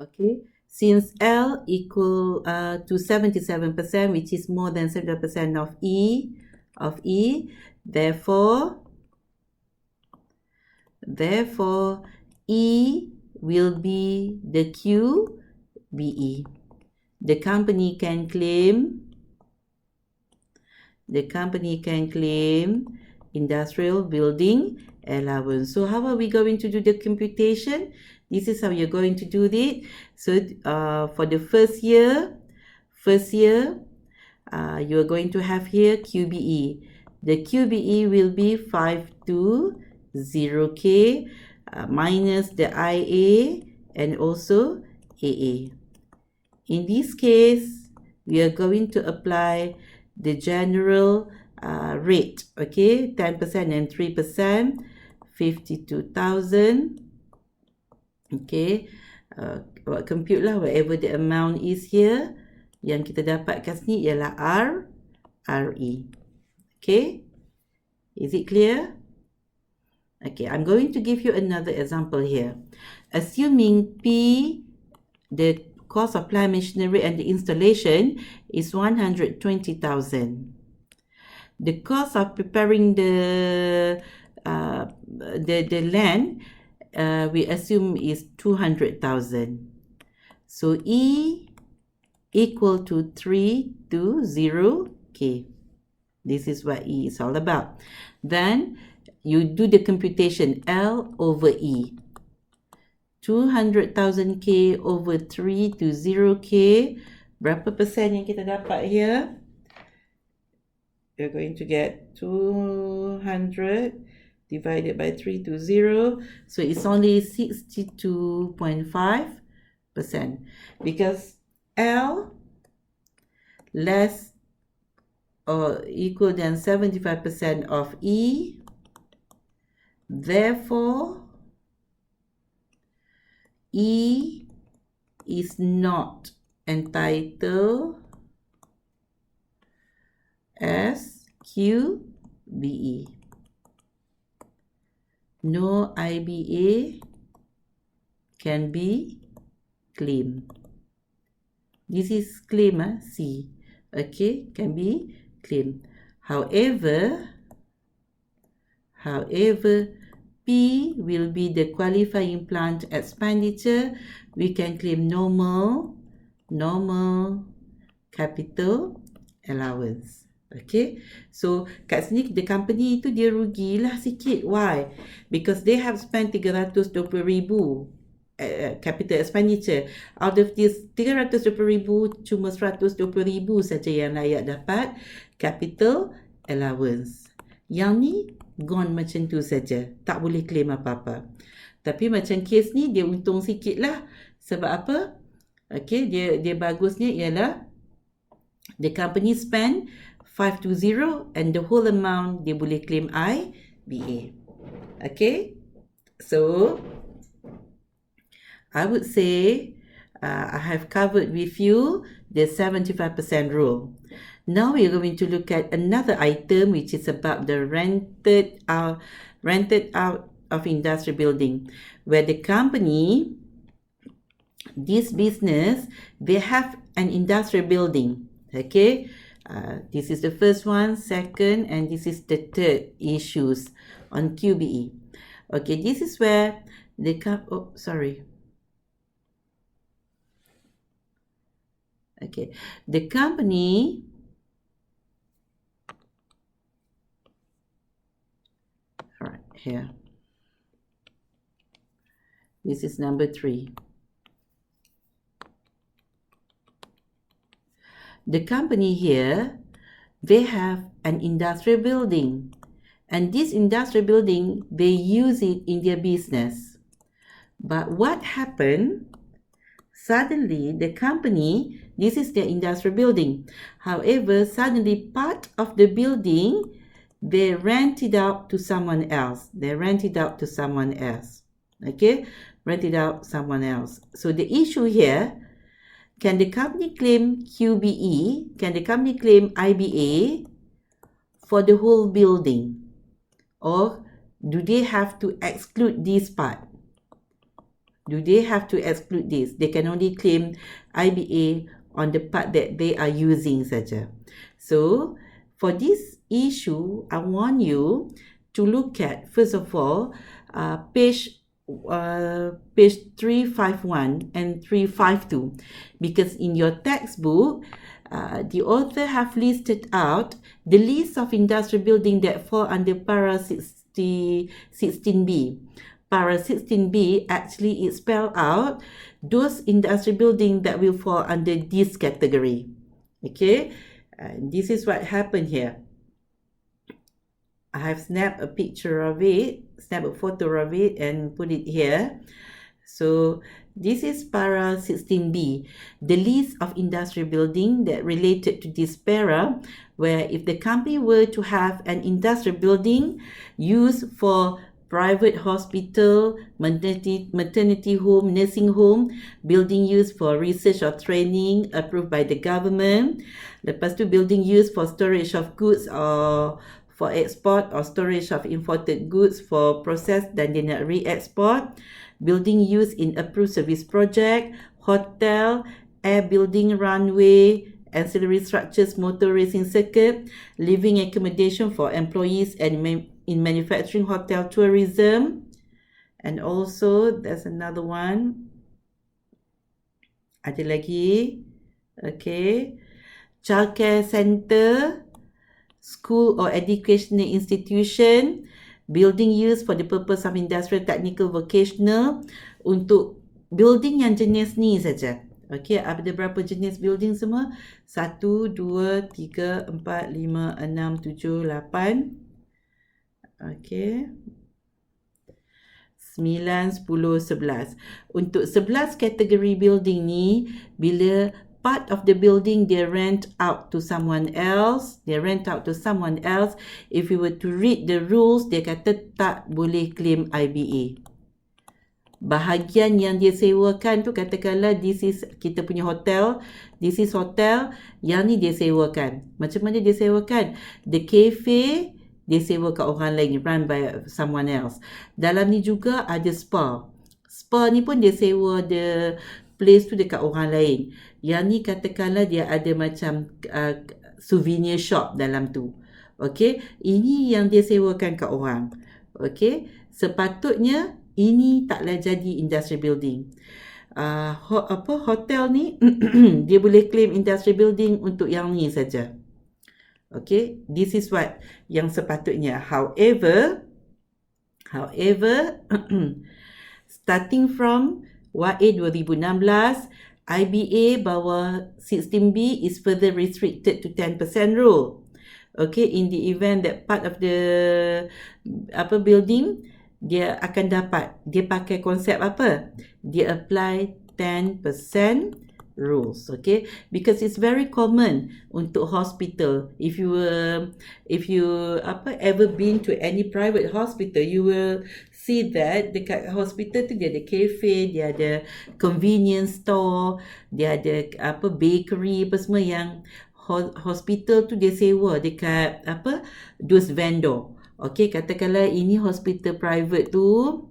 Okay, since L equal to 77%, which is more than 70% of E, therefore E will be the QBE. The company can claim industrial building allowance. So how are we going to do the computation? This is how you're going to do it. So for the first year, you are going to have here QBE. The QBE will be 520K minus the IA and also AA. In this case, we are going to apply the general rate, okay, 10% and 3%, 52,000. Okay, compute lah whatever the amount is here. Yang kita dapatkan sini ialah RE. Okay, is it clear? Okay, I'm going to give you another example here. Assuming P, the cost of plant machinery and the installation is 120,000. The cost of preparing the land we assume is 200,000. So E equal to 320K. This is what E is all about. Then you do the computation L over E. 200,000K over 320K. Berapa persen yang kita dapat here? You're going to get 200 divided by 320. So it's only 62.5%. Because L less or equal than 75% of E. Therefore, E is not entitled as QBE. No IBA can be claimed. This is claim C. Okay, can be claimed. However, P will be the qualifying plant expenditure. We can claim normal capital allowance. Okay, so kat sini the company itu dia rugilah sikit. Why? Because they have spent 320,000 capital expenditure. Out of this 320,000, cuma 120,000 saja yang layak dapat capital allowance. Yang ni gone macam tu saja, tak boleh claim apa-apa. Tapi macam case ni dia untung sikit lah. Sebab apa? Okay, dia bagusnya ialah the company spend 520 and the whole amount dia boleh claim IBA. Okay, so I would say I have covered with you the 75% rule. Now we are going to look at another item which is about the rented out of industrial building, where the company, this business, they have an industrial building. Okay, this is the first one, second, and this is the third issues on QBE. Okay, this is where the the company here. This is number 3. The company here, they have an industrial building, and this industrial building, they use it in their business. But what happened? Suddenly, the company, this is their industrial building. However, suddenly part of the building, they rent it out to someone else. Okay, rent it out someone else. So the issue here, can the company claim QBE? Can the company claim IBA for the whole building? Or do they have to exclude this part? Do they have to exclude this? They can only claim IBA on the part that they are using saja. So for this issue, I want you to look at, first of all, page 351 and 352, because in your textbook, the author have listed out the list of industrial building that fall under para 16B. Para 16B actually it spell out those industrial building that will fall under this category. Okay, and this is what happened here. I have snapped a picture of it, snap a photo of it and put it here. So this is para 16B, the list of industrial building that related to this para, where if the company were to have an industrial building used for private hospital, maternity home, nursing home, building used for research or training approved by the government. Lepas tu building used for storage of goods or for export or storage of imported goods for process dan dia nak re-export. Building used in approved service project, hotel, air building, runway, ancillary structures, motor racing circuit, living accommodation for employees and in manufacturing, hotel, tourism. And also there's another one, ada lagi, okay, childcare center, school or educational institution, building used for the purpose of industrial, technical, vocational. Untuk building yang jenis ni saja. Okay, ada berapa jenis building semua? 1, 2, 3, 4, 5, 6, 7, 8. Okay, 9, 10, 11. Untuk 11 kategori building ni, bila part of the building they rent out to someone else, if we were to read the rules, dia kata tak boleh claim IBA. Bahagian yang dia sewakan tu, katakanlah this is kita punya hotel, this is hotel, yang ni dia sewakan. Macam mana dia sewakan? The cafe dia sewa kat orang lain, run by someone else. Dalam ni juga ada spa. Spa ni pun dia sewa the place tu dekat orang lain. Yang ni katakanlah dia ada macam souvenir shop dalam tu. Okay, ini yang dia sewakan kat orang. Okay, sepatutnya ini taklah jadi industrial building. Hotel ni dia boleh claim industrial building untuk yang ni saja. Okay, this is what yang sepatutnya. However, starting from YA 2016, IBA bawah 16B is further restricted to 10% rule. Okay, in the event that part of the building, dia akan dapat, dia pakai konsep apa? Dia apply 10% rules, okay? Because it's very common untuk hospital. If you ever been to any private hospital, you will see that dekat hospital tu dia ada cafe, dia ada convenience store, dia ada bakery apa semua yang hospital tu dia sewa dekat those vendor. Okay, katakanlah ini hospital private tu,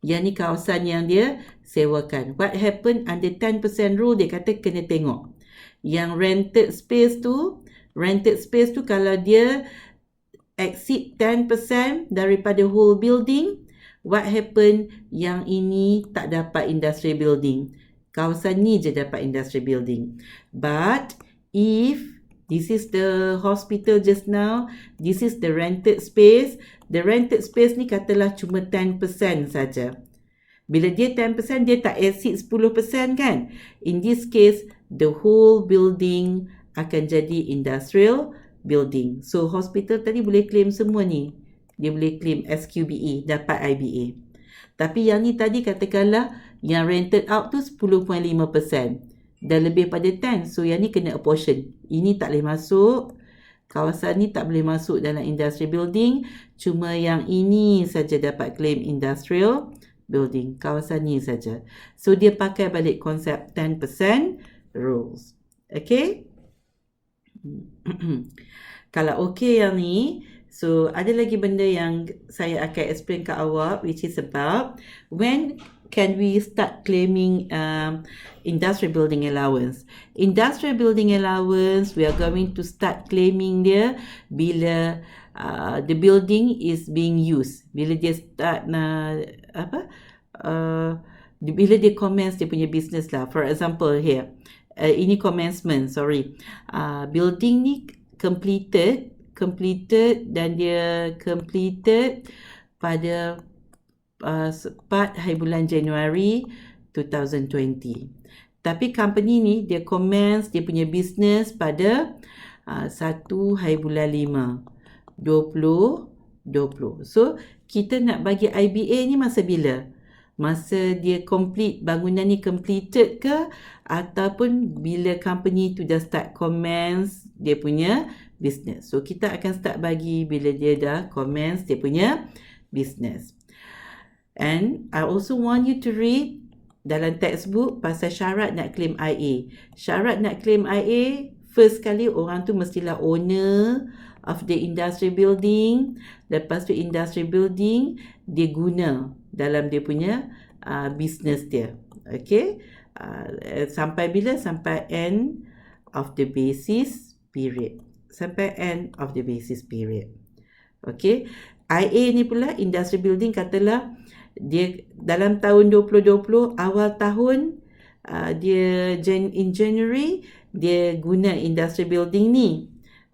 yang ni kawasan yang dia sewakan. What happen under 10% rule, dia kata kena tengok. Yang rented space tu kalau dia exceed 10% daripada whole building, what happen? Yang ini tak dapat industrial building. Kawasan ni je dapat industrial building. But if this is the hospital just now, this is the rented space. The rented space ni katalah cuma 10% saja. Bila dia 10%, dia tak exceed 10% kan? In this case, the whole building akan jadi industrial building. So, hospital tadi boleh claim semua ni. Dia boleh claim SQBE, dapat IBA. Tapi yang ni tadi katakanlah, yang rented out tu 10.5%. Dah lebih pada 10. So, yang ni kena apportion. Ini tak boleh masuk. Kawasan ni tak boleh masuk dalam industrial building. Cuma yang ini saja dapat claim industrial building. Kawasan ni saja. So, dia pakai balik konsep 10% rules. Okay? Kalau okay yang ni, so ada lagi benda yang saya akan explain ke awak, which is about when can we start claiming industrial building allowance? Industrial building allowance, we are going to start claiming dia bila the building is being used. Bila dia start bila dia commence dia punya business lah. For example here, ini commencement, sorry. Building ni completed dan dia completed pada 4 hari bulan Januari 2020. Tapi company ni dia commence dia punya business pada 1 hari bulan 5 2020. So kita nak bagi IBA ni masa bila? Masa dia complete, bangunan ni completed ke, ataupun bila company tu dah start commence dia punya business. So kita akan start bagi bila dia dah commence dia punya business. And I also want you to read dalam textbook pasal syarat nak claim IA. Syarat nak claim IA, first kali orang tu mestilah owner of the industrial building. Lepas tu industrial building dia guna dalam dia punya business dia. Okay, sampai bila? Sampai end of the basis period. Sampai end of the basis period. Okay, IA ni pula industrial building, katalah dia dalam tahun 2020 awal tahun, dia in January dia guna industrial building ni.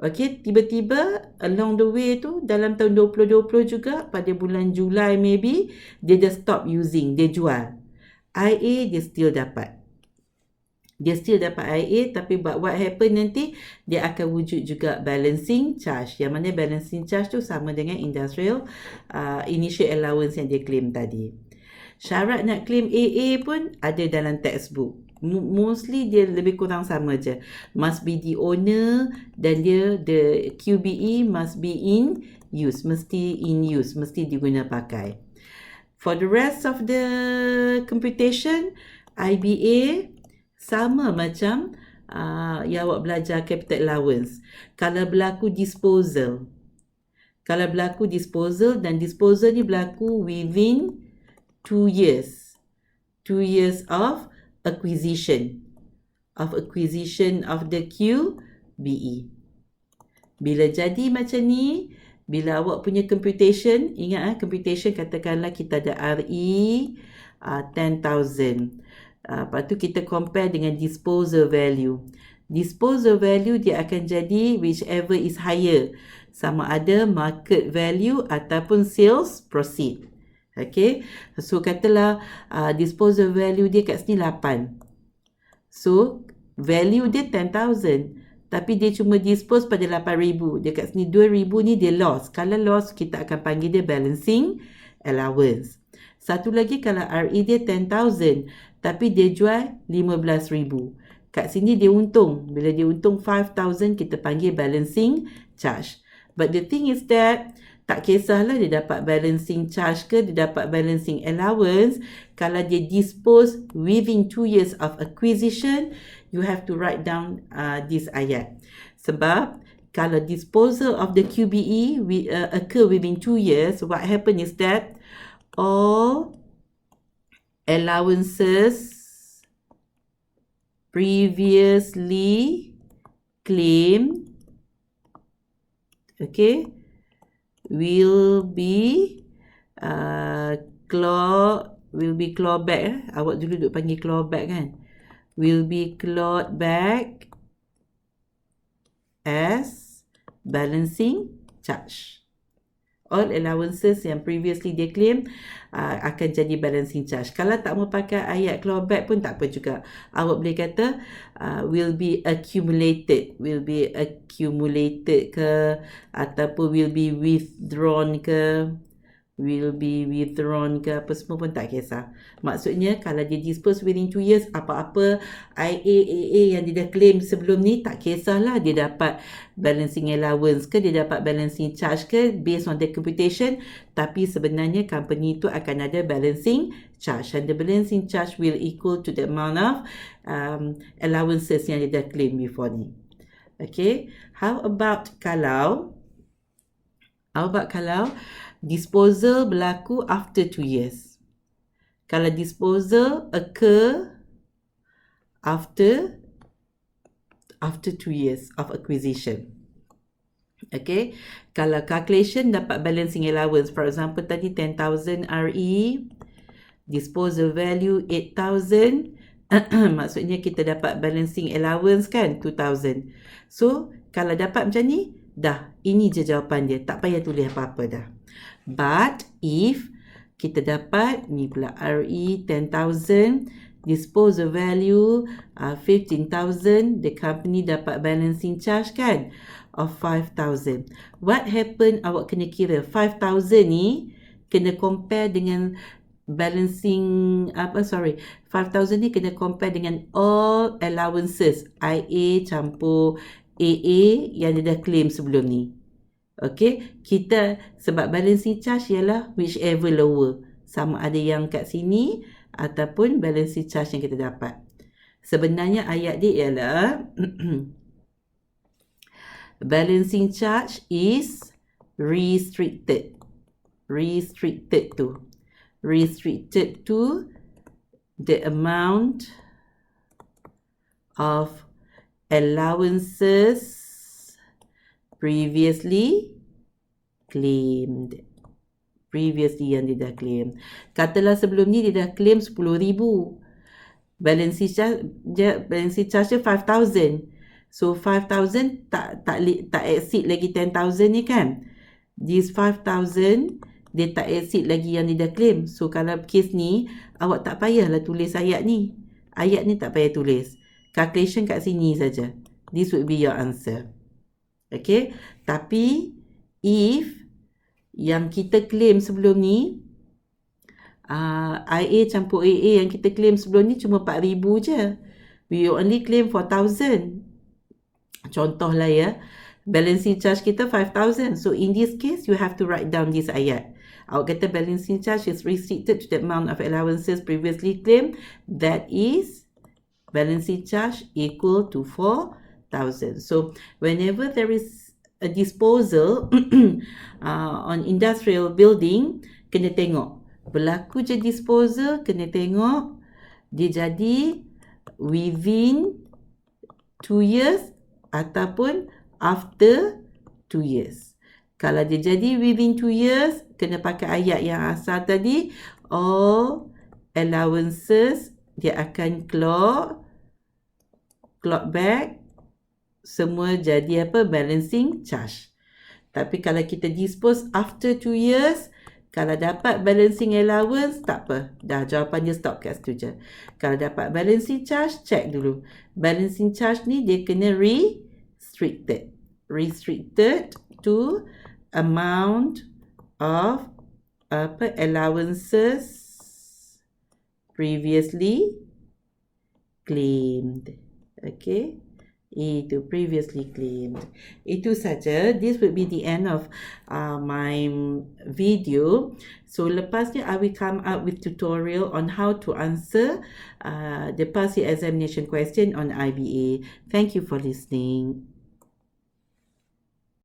Okay, tiba-tiba along the way tu dalam tahun 2020 juga pada bulan Julai maybe dia dah stop using, dia jual. IA dia still dapat. Dia still dapat IA, tapi what happen nanti dia akan wujud juga balancing charge. Yang mana balancing charge tu sama dengan industrial initial allowance yang dia claim tadi. Syarat nak claim AA pun ada dalam textbook. Mostly dia lebih kurang sama je. Must be the owner dan dia the QBE must be in use. Mesti in use, mesti diguna pakai. For the rest of the computation, IBA sama macam yang awak belajar capital allowance. Kalau berlaku disposal. Kalau berlaku disposal, dan disposal ni berlaku within 2 years. 2 years of acquisition of the QBE. Bila jadi macam ni, bila awak punya computation, ingat computation katakanlah kita ada RE 10,000. Lepas tu kita compare dengan disposal value. Disposal value dia akan jadi whichever is higher, sama ada market value ataupun sales proceed. Okay, so katalah disposal value dia kat sini 8. So value dia 10,000, tapi dia cuma dispose pada 8,000. Dia kat sini 2,000 ni dia loss. Kalau loss, kita akan panggil dia balancing allowance. Satu lagi, kalau RE dia 10,000 tapi dia jual 15,000. Kat sini dia untung. Bila dia untung 5,000, kita panggil balancing charge. But the thing is that tak kisahlah dia dapat balancing charge ke, dia dapat balancing allowance. Kalau dia dispose within 2 years of acquisition, you have to write down this ayat. Sebab kalau disposal of the QBE occur within 2 years, what happen is that all allowances previously claimed, okay, will be clawback. Awak dulu duk panggil clawback kan? Will be clawed back as balancing charge. All allowances yang previously dia claim akan jadi balancing charge. Kalau tak mau pakai ayat clawback pun tak apa juga. Awak boleh kata will be accumulated ke, ataupun will be withdrawn ke, apa semua pun tak kisah. Maksudnya kalau dia dispose within 2 years, apa-apa IA yang dia dah claim sebelum ni, tak kisahlah dia dapat balancing allowance ke, dia dapat balancing charge ke, based on the computation. Tapi sebenarnya company tu akan ada balancing charge, and the balancing charge will equal to the amount of allowances yang dia dah claim before ni. Okay, how about kalau disposal berlaku after 2 years. Kalau disposal occur after 2 years of acquisition. Okay, kalau calculation dapat balancing allowance, for example tadi 10,000 RE, disposal value 8,000, maksudnya kita dapat balancing allowance kan 2,000. So kalau dapat macam ni, dah ini je jawapan dia, tak payah tulis apa-apa dah. But if kita dapat ni pula RE 10,000, disposal value 15,000, the company dapat balancing charge kan of 5,000. What happen, awak kena kira 5,000 ni kena compare dengan balancing 5,000 ni kena compare dengan all allowances IA campur AA yang dia dah claim sebelum ni. Okay, kita sebab balancing charge ialah whichever lower, sama ada yang kat sini ataupun balancing charge yang kita dapat. Sebenarnya ayat dia ialah balancing charge is restricted to the amount of allowances previously claimed. Previously yang dia dah claim. Katalah sebelum ni dia dah claim 10,000. Balancing charge 5,000. So 5,000 tak exceed lagi 10,000 ni kan. This 5,000 dia tak exceed lagi yang dia dah claim. So kalau kes ni awak tak payahlah tulis ayat ni. Ayat ni tak payah tulis. Calculation kat sini saja. This would be your answer. Okay. Tapi if yang kita claim sebelum ni IA campur AA yang kita claim sebelum ni cuma 4,000 je. We only claim 4,000. Contohlah ya, balancing charge kita 5,000. So in this case you have to write down this ayat. Awak kata balancing charge is restricted to the amount of allowances previously claimed. That is balancing charge equal to 4,000. So whenever there is a disposal on industrial building, kena tengok berlaku je disposal, kena tengok dia jadi within 2 years ataupun after 2 years. Kalau dia jadi within 2 years, kena pakai ayat yang asal tadi, all allowances dia akan clock back, semua jadi balancing charge. Tapi kalau kita dispose after 2 years, kalau dapat balancing allowance, tak apa. Dah jawapan dia stop kat situ je. Kalau dapat balancing charge, check dulu. Balancing charge ni dia kena restricted. Restricted to amount of allowances previously claimed. Okay. Itu previously claimed. Itu saja. This will be the end of my video. So lepas ni I will come up with tutorial on how to answer the past year examination question on IBA. Thank you for listening.